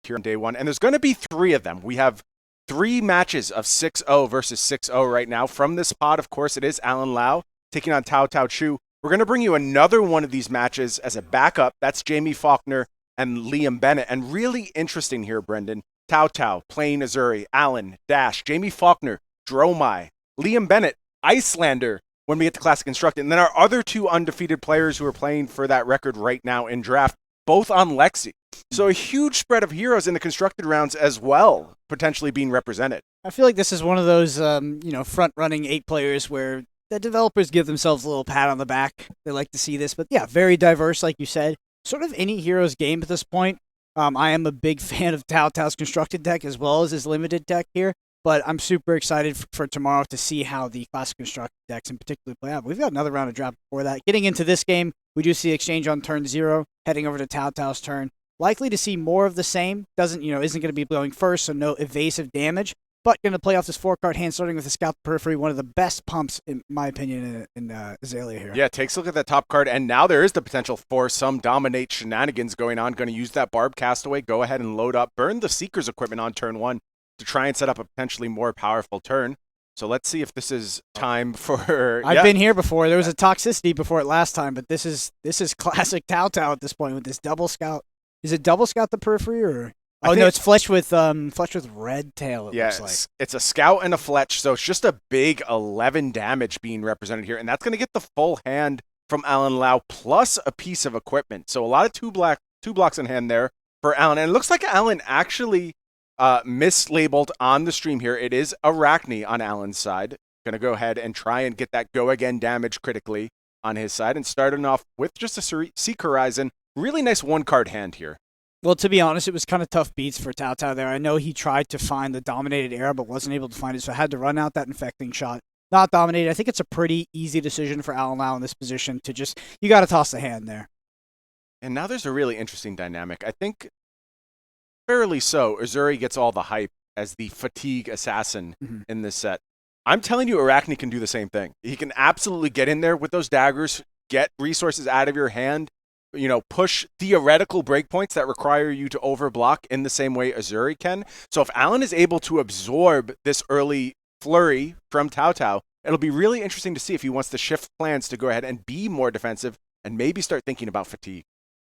here on day one. And there's going to be 3 of them. We have 3 matches of 6-0 versus 6-0 right now. From this pod, of course, it is Alan Lau taking on Taotao Chu. We're going to bring you another one of these matches as a backup. That's Jamie Faulkner and Liam Bennett. And really interesting here, Brendan. Taotao playing Azuri, Alan, Dash, Jamie Faulkner, Dromai, Liam Bennett, Icelander when we get to Classic Constructed. And then our other 2 undefeated players who are playing for that record right now in draft, both on Lexi. So a huge spread of heroes in the constructed rounds as well, potentially being represented. I feel like this is one of those, front-running 8 players where the developers give themselves a little pat on the back. They like to see this. But yeah, very diverse, like you said. Sort of any hero's game at this point. I am a big fan of Taotao's constructed deck as well as his limited deck here. But I'm super excited for tomorrow to see how the classic constructed decks in particular play out. We've got another round of draft before that. Getting into this game, we do see exchange on turn 0, heading over to Taotao's turn. Likely to see more of the same. Isn't going to be blowing first, so no evasive damage. But going to play off this 4-card hand, starting with the Scout Periphery, one of the best pumps, in my opinion, in Azalea here. Yeah, takes a look at that top card, and now there is the potential for some dominate shenanigans going on. Going to use that Barb Castaway, go ahead and load up, burn the Seeker's equipment on turn 1 to try and set up a potentially more powerful turn. So let's see if this is time for... I've been here before. There was a toxicity before it last time, but this is classic Taotao at this point with this double Scout. Is it double Scout the Periphery or... Oh, no, it's fletched with red tail, looks like. It's a Scout and a Fletch, so it's just a big 11 damage being represented here, and that's going to get the full hand from Alan Lau, plus a piece of equipment. So a lot of two blocks in hand there for Alan, and it looks like Alan actually mislabeled on the stream here. It is Arachne on Alan's side. Going to go ahead and try and get that go-again damage critically on his side, and starting off with just a Seek Horizon. Really nice 1-card hand here. Well, to be honest, it was kind of tough beats for Taotao there. I know he tried to find the dominated era, but wasn't able to find it, so I had to run out that infecting shot. Not dominated. I think it's a pretty easy decision for Alan Lau in this position to just, you got to toss the hand there. And now there's a really interesting dynamic. I think fairly so, Azuri gets all the hype as the fatigue assassin in this set. I'm telling you, Arachne can do the same thing. He can absolutely get in there with those daggers, get resources out of your hand, push theoretical breakpoints that require you to overblock in the same way Azuri can. So if Alan is able to absorb this early flurry from Taotao, it'll be really interesting to see if he wants to shift plans to go ahead and be more defensive and maybe start thinking about fatigue.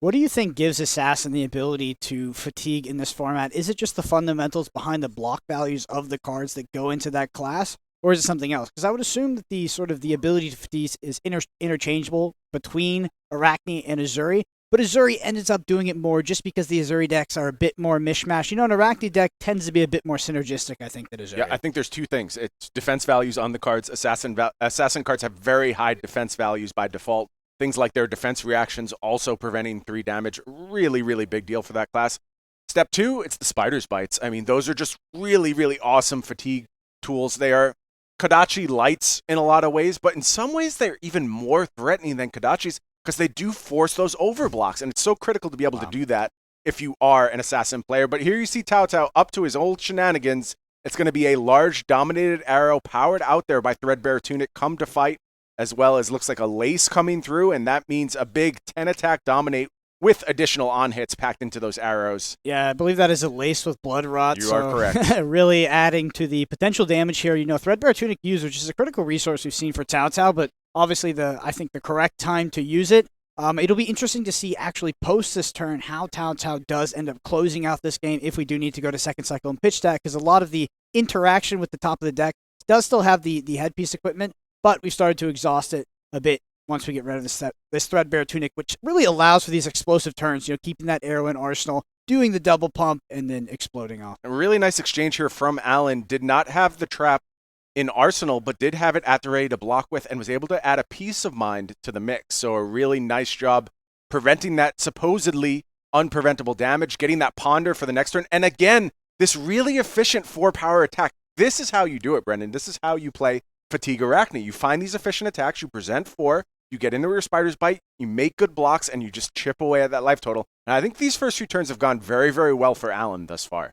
What do you think gives Assassin the ability to fatigue in this format? Is it just the fundamentals behind the block values of the cards that go into that class? Or is it something else? Because I would assume that the ability to fatigue is interchangeable between Arachne and Azuri, but Azuri ends up doing it more just because the Azuri decks are a bit more mishmash. An Arachne deck tends to be a bit more synergistic, I think, than Azuri. Yeah, I think there's 2 things. It's defense values on the cards. Assassin cards have very high defense values by default. Things like their defense reactions also preventing 3 damage. Really, really big deal for that class. Step 2, it's the Spider's Bites. I mean, those are just really, really awesome fatigue tools. They are Kodachi lights in a lot of ways, but in some ways they're even more threatening than Kodachi's because they do force those overblocks, and it's so critical to be able to do that if you are an assassin player. But here you see Taotao up to his old shenanigans. It's going to be a large dominated arrow powered out there by Threadbare Tunic come to fight, as well as looks like a lace coming through, and that means a big 10 attack dominate with additional on-hits packed into those arrows. Yeah, I believe that is a lace with Blood Rot. You are correct. Really adding to the potential damage here. Threadbare Tunic use, which is a critical resource we've seen for Taotao, but obviously I think the correct time to use it. It'll be interesting to see actually post this turn how Taotao does end up closing out this game if we do need to go to second cycle and pitch stack, because a lot of the interaction with the top of the deck does still have the headpiece equipment, but we started to exhaust it a bit once we get rid of this Threadbare Tunic, which really allows for these explosive turns, keeping that arrow in arsenal, doing the double pump, and then exploding off. A really nice exchange here from Alan. Did not have the trap in arsenal, but did have it at the ready to block with, and was able to add a peace of mind to the mix. So a really nice job preventing that supposedly unpreventable damage, getting that ponder for the next turn. And again, this really efficient 4-power attack. This is how you do it, Brendan. This is how you play Fatigue Arachne. You find these efficient attacks, you present 4, you get into your Spider's Bite, you make good blocks, and you just chip away at that life total. And I think these first few turns have gone very, very well for Alan thus far.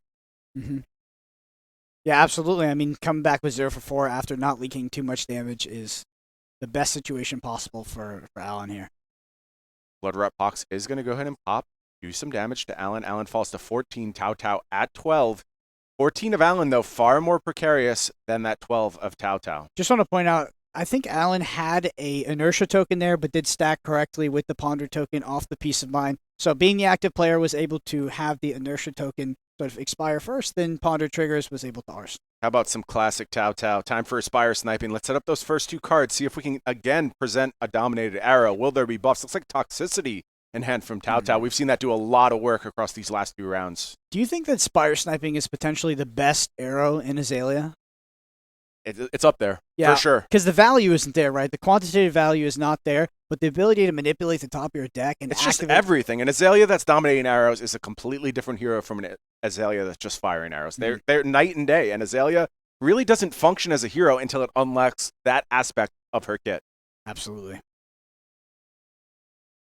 Mm-hmm. Yeah, absolutely. I mean, coming back with 0 for 4 after not leaking too much damage is the best situation possible for Alan here. Blood Rot Pox is going to go ahead and pop. do some damage to Alan. Alan falls to 14, Taotao at 12. 14 of Alan, though, far more precarious than that 12 of Taotao. Just want to point out, I think Alan had a inertia token there, but did stack correctly with the ponder token off the Peace of Mind. So being the active player was able to have the inertia token sort of expire first, then ponder triggers was able to arse. How about some classic Taotao? Time for Aspire Sniping. Let's set up those first two cards, see if we can, again, present a dominated arrow. Will there be buffs? Looks like Toxicity in hand from Taotao. We've seen that do a lot of work across these last few rounds. Do you think that Spire Sniping is potentially the best arrow in Azalea? It's up there, Yeah, for sure. Because the value isn't there, right? The quantitative value is not there, but the ability to manipulate the top of your deck and It's just activate... everything. An Azalea that's dominating arrows is a completely different hero from an Azalea that's just firing arrows. They're night and day, and Azalea really doesn't function as a hero until it unlocks that aspect of her kit. Absolutely.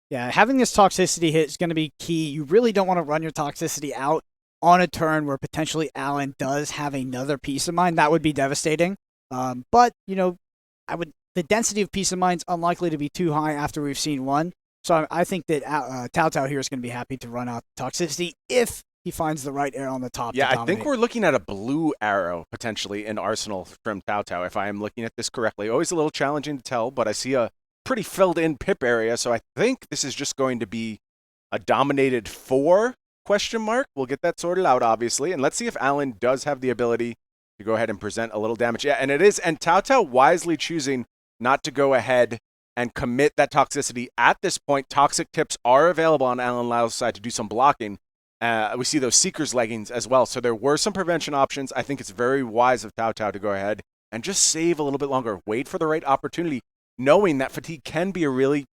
Yeah, having this toxicity hit is going to be key. You really don't want to run your toxicity out on a turn where potentially Alan does have another Peace of Mind. That would be devastating. But, the density of Peace of Mind is unlikely to be too high after we've seen one. So I think that Taotao here is going to be happy to run out toxicity if he finds the right arrow on the top. Yeah, I think we're looking at a blue arrow potentially in Arsenal from Taotao, if I am looking at this correctly. Always a little challenging to tell, but I see a pretty filled in pip area, so I think this is just going to be a dominated 4 ? We'll get that sorted out, obviously, and let's see if Alan does have the ability to go ahead and present a little damage. Yeah, and it is, and Taotao wisely choosing not to go ahead and commit that toxicity at this point. Toxic tips are available on Alan Lau's side to do some blocking. We see those Seeker's leggings as well, so there were some prevention options. I think it's very wise of Taotao to go ahead and just save a little bit longer, wait for the right opportunity, knowing that fatigue can be a really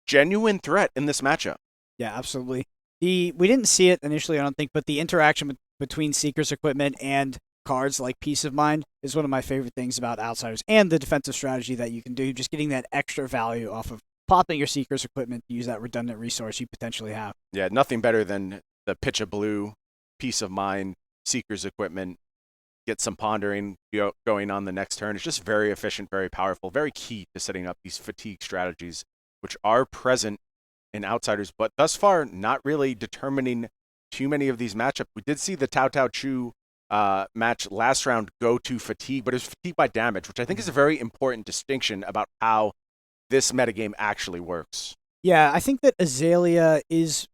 genuine threat in this matchup. Yeah, absolutely. We didn't see it initially, I don't think, but the interaction between Seeker's equipment and cards like Peace of Mind is one of my favorite things about Outsiders, and the defensive strategy that you can do, just getting that extra value off of popping your Seeker's equipment to use that redundant resource you potentially have. Yeah, nothing better than the pitch of blue, Peace of Mind, Seeker's equipment, get some pondering going on the next turn. It's just very efficient, very powerful, very key to setting up these fatigue strategies, which are present in Outsiders, but thus far not really determining too many of these matchups. We did see the Taotao Chu match last round go to fatigue, but it was fatigue by damage, which I think is a very important distinction about how this metagame actually works. Yeah, I think that Azalea is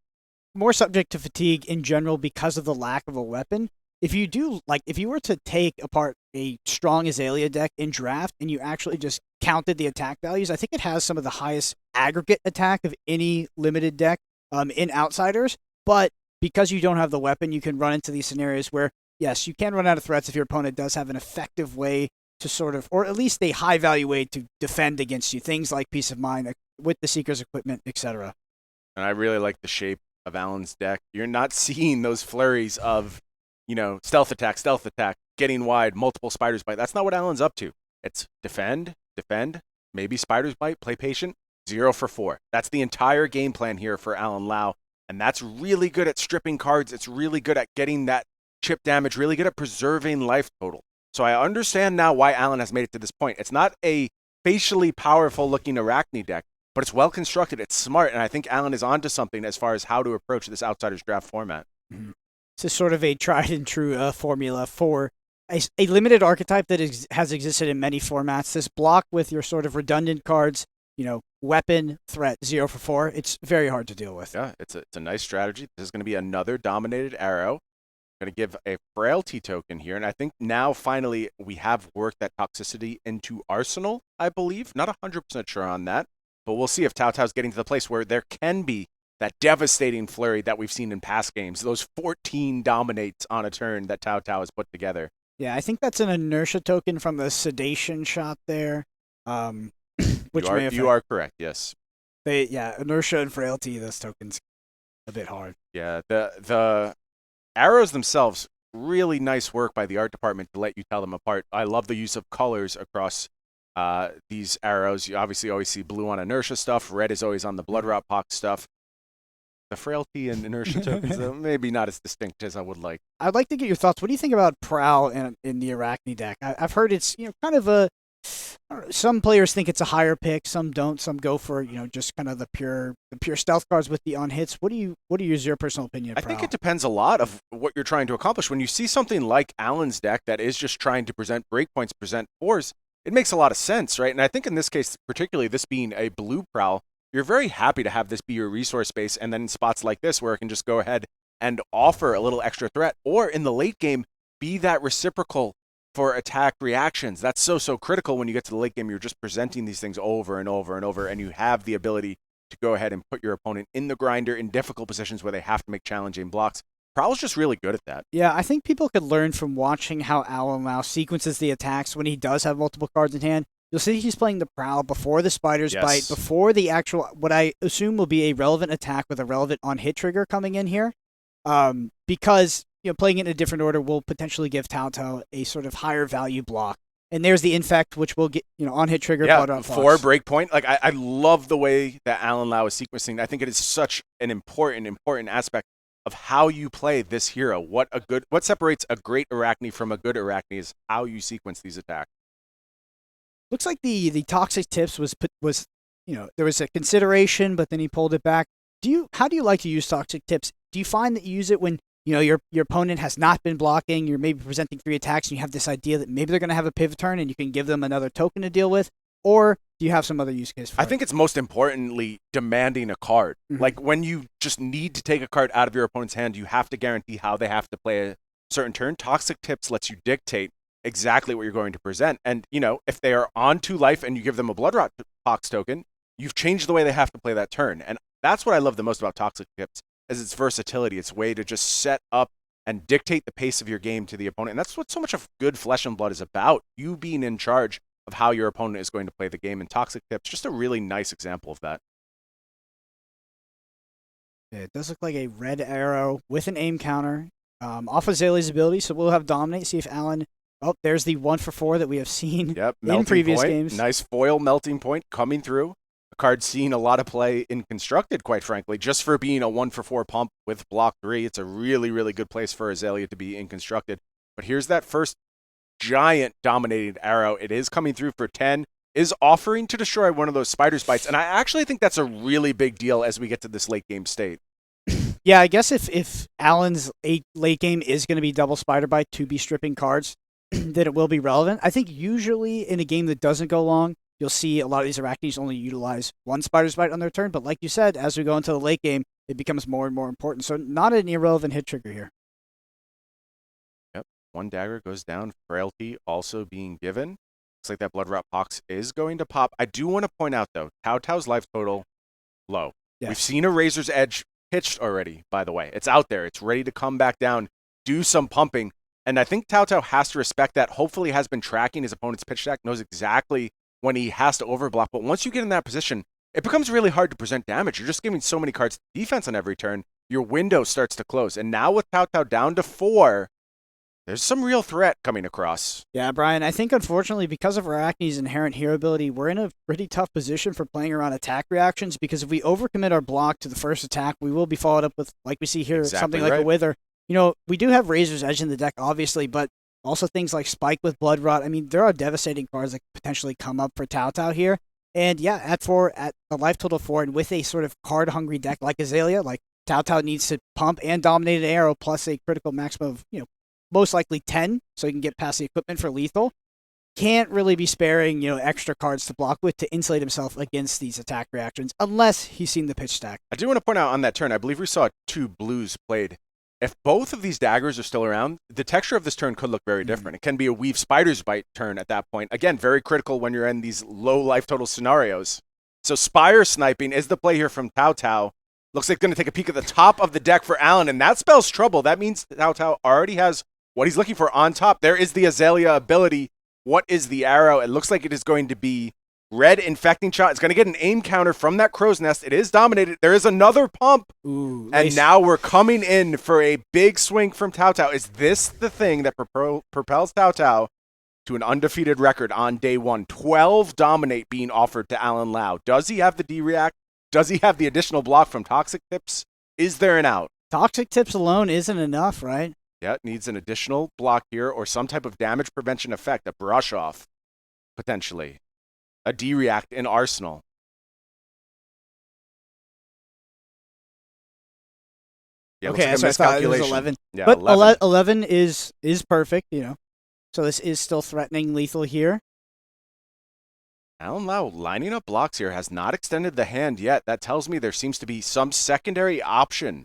more subject to fatigue in general because of the lack of a weapon. If you were to take apart a strong Azalea deck in draft and you actually just counted the attack values, I think it has some of the highest aggregate attack of any limited deck in Outsiders. But because you don't have the weapon, you can run into these scenarios where, yes, you can run out of threats if your opponent does have an effective way to sort of, or at least a high value way to defend against you. Things like Peace of Mind with the Seeker's equipment, etc. And I really like the shape of Alan's deck. You're not seeing those flurries of, stealth attack, getting wide, multiple spiders bite. That's not what Alan's up to. It's defend, maybe spiders bite, play patient, 0 for 4. That's the entire game plan here for Alan Lau. And that's really good at stripping cards. It's really good at getting that chip damage, really good at preserving life total. So I understand now why Alan has made it to this point. It's not a facially powerful looking Arachne deck, but it's well constructed, it's smart, and I think Alan is onto something as far as how to approach this Outsiders draft format. Mm-hmm. This is sort of a tried and true formula for a limited archetype that has existed in many formats. This block with your sort of redundant cards, weapon, threat, 0 for 4. It's very hard to deal with. Yeah, it's a nice strategy. This is going to be another dominated arrow. Going to give a frailty token here, and I think now finally we have worked that toxicity into Arsenal, I believe. Not 100% sure on that, but we'll see if Taotao's getting to the place where there can be that devastating flurry that we've seen in past games. Those 14 dominates on a turn that Taotao has put together. Yeah, I think that's an inertia token from the sedation shot there. Which you are correct, yes. Inertia and frailty, those tokens a bit hard. Yeah, the arrows themselves, really nice work by the art department to let you tell them apart. I love the use of colors across these arrows. You obviously always see blue on inertia stuff. Red is always on the blood rot pox stuff. The frailty and inertia tokens, maybe not as distinct as I would like. I'd like to get your thoughts. What do you think about Prowl in the Arachne deck? I've heard it's kind of I don't know, some players think it's a higher pick, some don't. Some go for just kind of the pure stealth cards with the on hits. What is your personal opinion, I think Prowl? it depends a lot of what you're trying to accomplish. When you see something like Allen's deck that is just trying to present breakpoints, present fours, it makes a lot of sense, right? And I think in this case, particularly this being a blue prowl, you're very happy to have this be your resource base, and then in spots like this where it can just go ahead and offer a little extra threat, or in the late game, be that reciprocal for attack reactions. That's so critical when you get to the late game. You're just presenting these things over and over and over, and you have the ability to go ahead and put your opponent in the grinder in difficult positions where they have to make challenging blocks. Prowl's just really good at that. Yeah, I think people could learn from watching how Alan Lau sequences the attacks when he does have multiple cards in hand. You'll see he's playing the Prowl before the Spider's Bite, before the actual, what I assume will be a relevant attack with a relevant on-hit trigger coming in here. Because playing it in a different order will potentially give Taotao a sort of higher value block. And there's the Infect, which will get, on-hit trigger. Yeah, for breakpoint. Like, I love the way that Alan Lau is sequencing. I think it is such an important aspect of how you play this hero. What separates a great Arachne from a good Arachne is how you sequence these attacks. Looks like the toxic tips was there was a consideration, but then he pulled it back. How do you like to use toxic tips? Do you find that you use it when your opponent has not been blocking, you're maybe presenting 3 attacks, and you have this idea that maybe they're going to have a pivot turn and you can give them another token to deal with? Or do you have some other use case for it? I think it's most importantly demanding a card. Mm-hmm. Like, when you just need to take a card out of your opponent's hand, you have to guarantee how they have to play a certain turn. Toxic tips lets you dictate exactly what you're going to present. And, if they are on 2 life and you give them a Bloodrot Pox token, you've changed the way they have to play that turn. And that's what I love the most about toxic tips, is its versatility. It's a way to just set up and dictate the pace of your game to the opponent. And that's what so much of good Flesh and Blood is about, you being in charge of how your opponent is going to play the game. And toxic tips, just a really nice example of that. It does look like a red arrow with an aim counter off of Zayle's ability, so we'll have Dominate, see if Alan... Oh, there's the 1-for-4 that we have seen in previous games. Nice foil melting point coming through. A card seeing a lot of play in Constructed, quite frankly, just for being a 1-for-4 pump with block 3. It's a really, really good place for Azalea to be in Constructed. But here's that first giant dominated arrow. It is coming through for 10, is offering to destroy one of those Spider's Bites. And I actually think that's a really big deal as we get to this late game state. Yeah, I guess if Alan's late game is going to be double Spider Bite to be stripping cards, then it will be relevant. I think usually in a game that doesn't go long, you'll see a lot of these Arachnes only utilize 1 Spider's Bite on their turn. But like you said, as we go into the late game, it becomes more and more important. So not an irrelevant hit trigger here. Yep. 1 dagger goes down. Frailty also being given. Looks like that Bloodrot Pox is going to pop. I do want to point out, though, Taotao's life total, low. Yes. We've seen a Razor's Edge pitched already, by the way. It's out there. It's ready to come back down, do some pumping. And I think Taotao has to respect that. Hopefully has been tracking his opponent's pitch deck, knows exactly when he has to overblock. But once you get in that position, it becomes really hard to present damage. You're just giving so many cards defense on every turn. Your window starts to close. And now with Taotao down to 4, there's some real threat coming across. Yeah, Brian, I think unfortunately because of Arachne's inherent hero ability, we're in a pretty tough position for playing around attack reactions, because if we overcommit our block to the first attack, we will be followed up with, like we see here, something like a Wither. We do have Razor's Edge in the deck, obviously, but also things like Spike with Blood Rot. I mean, there are devastating cards that could potentially come up for Taotao here. And yeah, at a life total 4, and with a sort of card-hungry deck like Azalea, like Taotao needs to pump and dominate an arrow plus a critical maximum of, most likely 10, so he can get past the equipment for lethal. Can't really be sparing, extra cards to block with to insulate himself against these attack reactions, unless he's seen the pitch stack. I do want to point out on that turn, I believe we saw 2 blues played. If both of these daggers are still around, the texture of this turn could look very different. It can be a Weave Spider's Bite turn at that point. Again, very critical when you're in these low life total scenarios. So Spire Sniping is the play here from Taotao. Looks like going to take a peek at the top of the deck for Alan, and that spells trouble. That means Taotao already has what he's looking for on top. There is the Azalea ability. What is the arrow? It looks like it is going to be red infecting shot. It's going to get an aim counter from that crow's nest. It is dominated. There is another pump. Ooh, and now we're coming in for a big swing from Taotao. Is this the thing that propels Taotao to an undefeated record on day 1? 12 dominate being offered to Alan Lau. Does he have the D-React? Does he have the additional block from Toxic Tips? Is there an out? Toxic Tips alone isn't enough, right? Yeah, it needs an additional block here or some type of damage prevention effect, a brush off, potentially. a D-React in Arsenal. Yeah, Okay, looks that's like a what I thought. It was miscalculation. 11. Yeah, But 11. 11 is perfect, So this is still threatening lethal here. Alan Lau lining up blocks here has not extended the hand yet. That tells me there seems to be some secondary option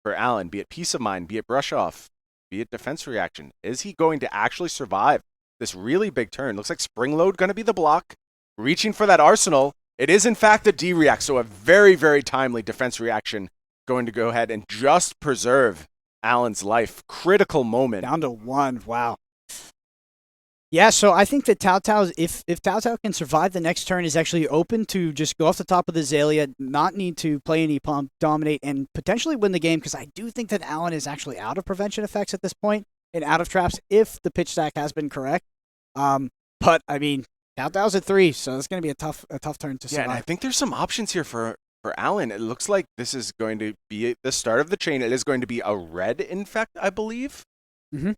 for Alan, be it peace of mind, be it brush off, be it defense reaction. Is he going to actually survive this really big turn? Looks like spring load going to be the block. Reaching for that arsenal. It is in fact a D-react, so a very, very timely defense reaction going to go ahead and just preserve Alan's life. Critical moment. Down to 1. Wow. Yeah, so I think that Taotao, if Taotao can survive the next turn, is actually open to just go off the top of the Azalea, not need to play any pump, dominate, and potentially win the game, because I do think that Alan is actually out of prevention effects at this point and out of traps if the pitch stack has been correct. But, I mean, Taotao's at 3, so it's going to be a tough turn to survive. Yeah, and I think there's some options here for Alan. It looks like this is going to be the start of the chain. It is going to be a red infect, I believe. Mm-hmm.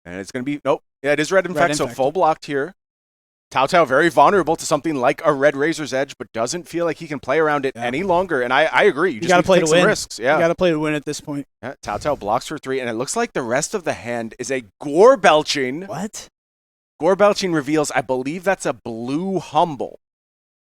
And it's going to be, nope. Yeah, it is red infect, so infect. full blocked here. Taotao very vulnerable to something like a red Razor's Edge, but doesn't feel like he can play around it any longer. And I agree. You just got to need play to to take win. some risks. Yeah. You got to play to win at this point. Yeah, Taotao blocks for 3, and it looks like the rest of the hand is a gore belching. What? Gore belching reveals, I believe that's a blue humble.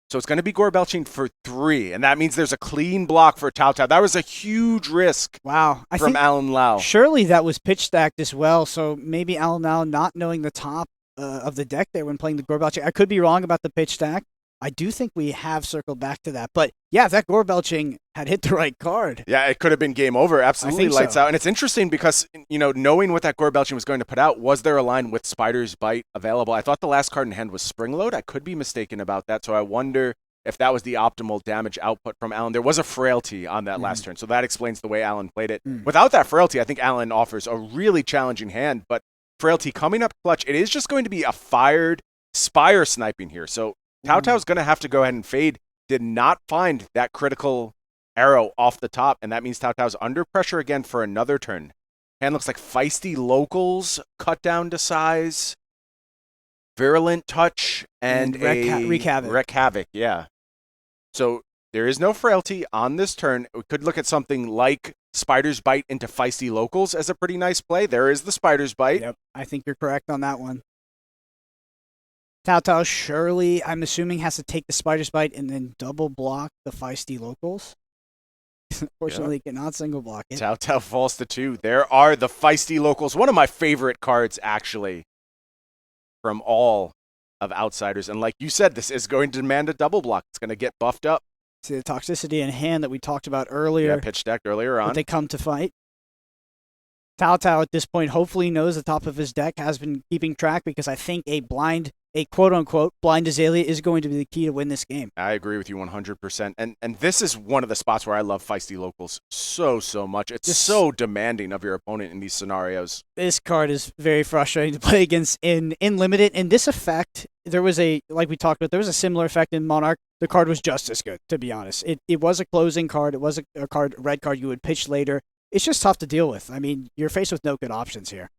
So it's going to be gore belching for 3, and that means there's a clean block for Taotao. That was a huge risk Wow. I from think Alan Lau. surely that was pitch stacked as well, so maybe Alan Lau not knowing the top of the deck there when playing the gore belching. I could be wrong about the pitch stack. I do think we have circled back to that. But yeah, if that gore belching had hit the right card. Yeah, it could have been game over. Absolutely lights out. And it's interesting because, knowing what that gore belching was going to put out, was there a line with Spider's Bite available? I thought the last card in hand was Spring Load. I could be mistaken about that. So I wonder if that was the optimal damage output from Alan. There was a frailty on that last turn. So that explains the way Alan played it. Without that frailty, I think Alan offers a really challenging hand. But frailty coming up clutch, it is just going to be a fired Spire sniping here. So Taotao's going to have to go ahead and fade. Did not find that critical arrow off the top, and that means Taotao's under pressure again for another turn. Hand looks like feisty locals, cut down to size, virulent touch, and Wreak Havoc. Wreak Havoc, yeah. So there is no frailty on this turn. We could look at something like Spider's Bite into feisty locals as a pretty nice play. There is the Spider's Bite. Yep, I think you're correct on that one. Taotao surely, I'm assuming, has to take the Spider's Bite and then double block the feisty locals. Unfortunately, cannot single block it. Taotao falls to 2. There are the feisty locals. One of my favorite cards, actually, from all of Outsiders. And like you said, this is going to demand a double block. It's going to get buffed up. See the toxicity in hand that we talked about earlier. Yeah, pitch decked earlier on. That they come to fight. Taotao at this point hopefully knows the top of his deck, has been keeping track, because I think a quote-unquote blind Azalea is going to be the key to win this game. I agree with you 100%. And this is one of the spots where I love feisty locals so much. It's so demanding of your opponent in these scenarios. This card is very frustrating to play against in Limited. And this effect, there was like we talked about, there was a similar effect in Monarch. The card was just as good, to be honest. It was a closing card. It was a red card you would pitch later. It's just tough to deal with. I mean, you're faced with no good options here.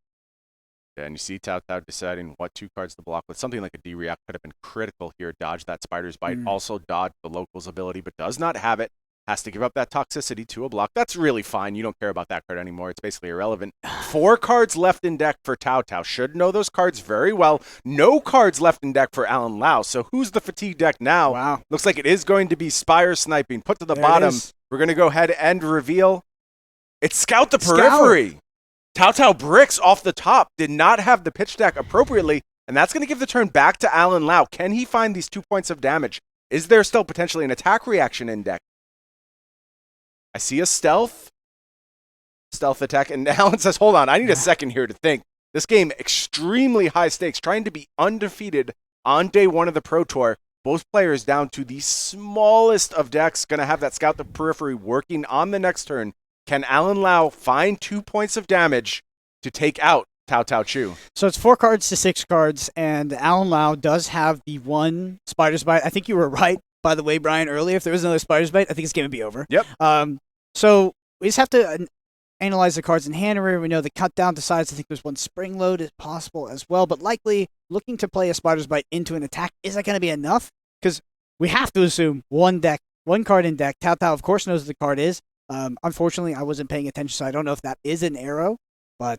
Yeah, and you see Taotao deciding what 2 cards to block with. Something like a D-React could have been critical here. Dodge that Spider's Bite. Also dodge the local's ability, but does not have it. Has to give up that toxicity to a block. That's really fine. You don't care about that card anymore. It's basically irrelevant. 4 cards left in deck for Taotao. Should know those cards very well. No cards left in deck for Alan Lau. So who's the fatigue deck now? Wow. Looks like it is going to be Spire Sniping. Put to the bottom. We're going to go ahead and reveal. It's Scout the Periphery. Taotao bricks off the top. Did not have the pitch deck appropriately, and that's going to give the turn back to Alan Lau. Can he find these 2 points of damage? Is there still potentially an attack reaction in deck? I see a stealth attack, and Alan says, hold on, I need a second here to think. This game, extremely high stakes, trying to be undefeated on day 1 of the Pro Tour. Both players down to the smallest of decks, going to have that Scout the Periphery working on the next turn. Can Alan Lau find 2 points of damage to take out Taotao Chu? So it's 4 cards to 6 cards, and Alan Lau does have the 1 Spider's Bite. I think you were right, by the way, Brian, earlier. If there was another Spider's Bite, I think it's going to be over. Yep. So we just have to analyze the cards in hand. We know the cut down to size. I think there's 1 Spring Load is possible as well, but likely looking to play a Spider's Bite into an attack. Is that going to be enough? because we have to assume one card in deck. Taotao, of course, knows what the card is. Unfortunately, I wasn't paying attention, so I don't know if that is an arrow. But,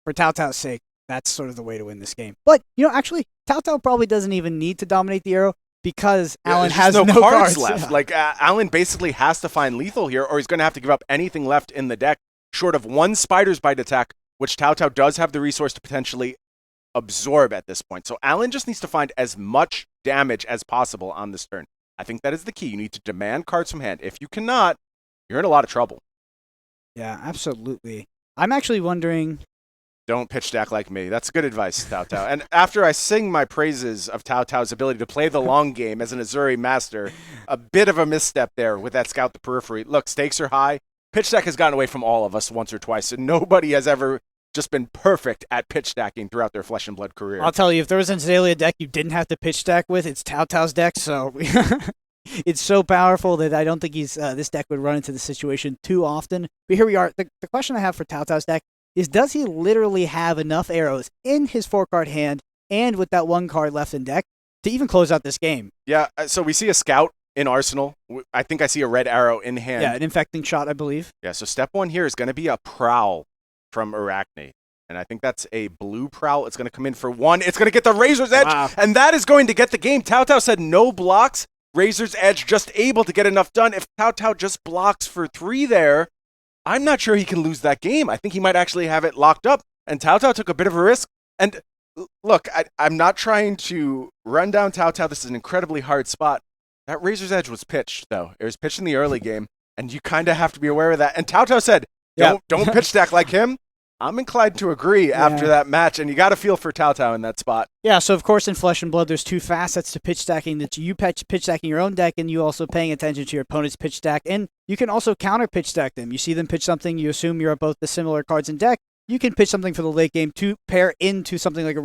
for Taotao's sake, that's sort of the way to win this game. But, actually, Taotao probably doesn't even need to dominate the arrow because Alan has no cards left. Yeah. Like, Alan basically has to find lethal here, or he's going to have to give up anything left in the deck, short of one Spider's Bite attack, which Taotao does have the resource to potentially absorb at this point. So Alan just needs to find as much damage as possible on this turn. I think that is the key. You need to demand cards from hand. If you cannot, you're in a lot of trouble. Yeah, absolutely. I'm actually wondering... Don't pitch deck like me. That's good advice, Taotao. And after I sing my praises of Taotao's ability to play the long game as an Azuri master, a bit of a misstep there with that Scout the Periphery. Look, stakes are high. Pitch deck has gotten away from all of us once or twice, and nobody has ever just been perfect at pitch stacking throughout their Flesh and Blood career. I'll tell you, if there was an Azalea deck you didn't have to pitch stack with, it's Taotao's deck, so it's so powerful that I don't think this deck would run into the situation too often. But here we are. The question I have for Taotao's deck is, does he literally have enough arrows in his 4-card hand and with that 1 card left in deck to even close out this game? Yeah, so we see a Scout in Arsenal. I think I see a red arrow in hand. Yeah, an infecting shot, I believe. Yeah, so step 1 here is going to be a Prowl from Arachne. And I think that's a blue Prowl. It's going to come in for 1. It's going to get the Razor's Edge, Wow. and that is going to get the game. Taotao said no blocks. Razor's Edge just able to get enough done. If Taotao just blocks for 3 there, I'm not sure he can lose that game. I think he might actually have it locked up. And Taotao took a bit of a risk. And look, I'm not trying to run down Taotao. This is an incredibly hard spot. That Razor's Edge was pitched, though. It was pitched in the early game, and you kind of have to be aware of that. And Taotao said, don't pitch stack like him. I'm inclined to agree after that match, and you got to feel for Taotao in that spot. Yeah, so of course in Flesh and Blood, there's 2 facets to pitch stacking. That you pitch stacking your own deck, and you also paying attention to your opponent's pitch stack. And you can also counter pitch stack them. You see them pitch something, you assume you're both the similar cards in deck. You can pitch something for the late game to pair into something like a